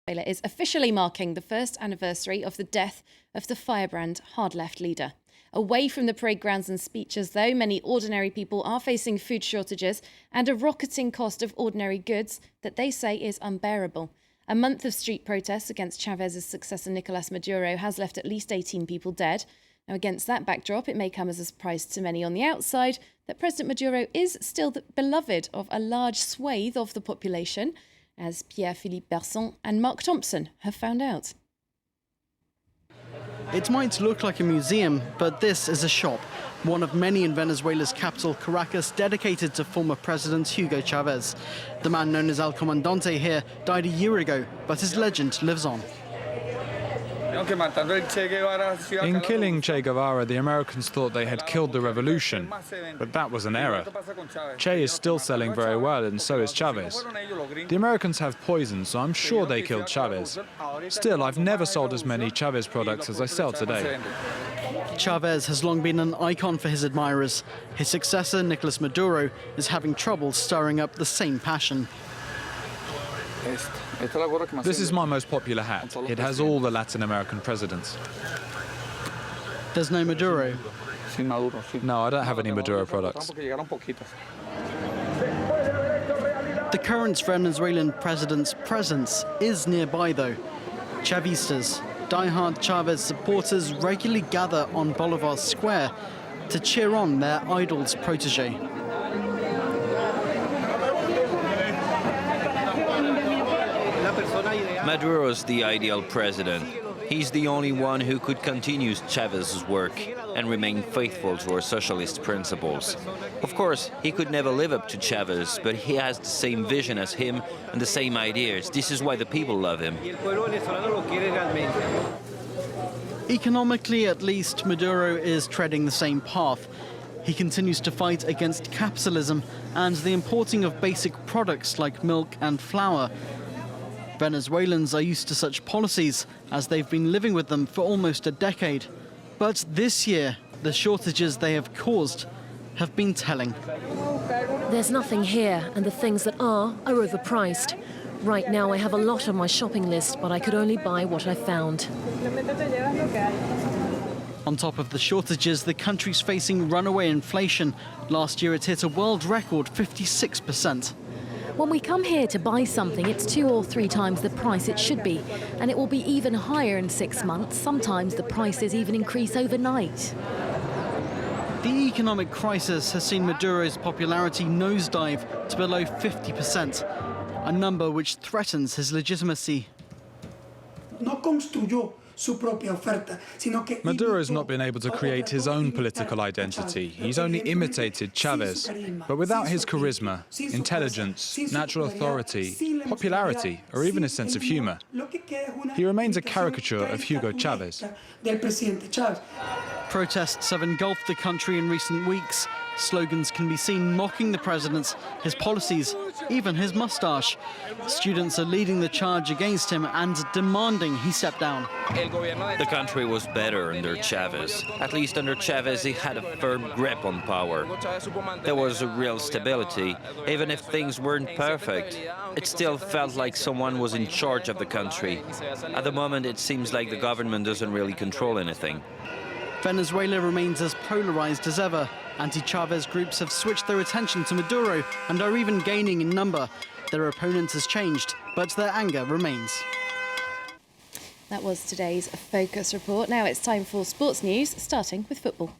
Venezuela is officially marking the first anniversary of the death of the firebrand hard-left leader. Away from the parade grounds and speeches, though, many ordinary people are facing food shortages and a rocketing cost of ordinary goods that they say is unbearable. A month of street protests against Chavez's successor Nicolas Maduro has left at least 18 people dead. Now, against that backdrop, it may come as a surprise to many on the outside that President Maduro is still the beloved of a large swathe of the population, as Pierre-Philippe Berson and Mark Thompson have found out. It might look like a museum, but this is a shop, one of many in Venezuela's capital, Caracas, dedicated to former President Hugo Chavez. The man known as El Comandante here died a year ago, but his legend lives on. In killing Che Guevara, the Americans thought they had killed the revolution, but that was an error. Che is still selling very well, and so is Chavez. The Americans have poison, so I'm sure they killed Chavez. Still, I've never sold as many Chavez products as I sell today. Chavez has long been an icon for his admirers. His successor, Nicolas Maduro, is having trouble stirring up the same passion. This is my most popular hat. It has all the Latin American presidents. There's no Maduro? No, I don't have any Maduro products. The current Venezuelan president's presence is nearby, though. Chavistas, die-hard Chavez supporters regularly gather on Bolivar Square to cheer on their idol's protege. Maduro's the ideal president. He's the only one who could continue Chavez's work and remain faithful to our socialist principles. Of course, he could never live up to Chavez, but he has the same vision as him and the same ideas. This is why the people love him. Economically, at least, Maduro is treading the same path. He continues to fight against capitalism and the importing of basic products like milk and flour. Venezuelans are used to such policies, as they've been living with them for almost a decade. But this year, the shortages they have caused have been telling. There's nothing here, and the things that are overpriced. Right now I have a lot on my shopping list, but I could only buy what I found. On top of the shortages, the country's facing runaway inflation. Last year it hit a world record 56%. When we come here to buy something, it's 2 or 3 times the price it should be, and it will be even higher in 6 months. Sometimes the prices even increase overnight. The economic crisis has seen Maduro's popularity nosedive to below 50%, a number which threatens his legitimacy. Maduro's not been able to create his own political identity. He's only imitated Chavez. But without his charisma, intelligence, natural authority, popularity, or even a sense of humor, he remains a caricature of Hugo Chavez. Protests have engulfed the country in recent weeks. Slogans can be seen mocking the president, his policies, even his mustache. Students are leading the charge against him and demanding he step down. The country was better under Chavez. At least under Chavez, he had a firm grip on power. There was a real stability. Even if things weren't perfect, it still felt like someone was in charge of the country. At the moment, it seems like the government doesn't really control anything. Venezuela remains as polarized as ever. Anti-Chavez groups have switched their attention to Maduro and are even gaining in number. Their opponent has changed, but their anger remains. That was today's Focus Report. Now it's time for sports news, starting with football.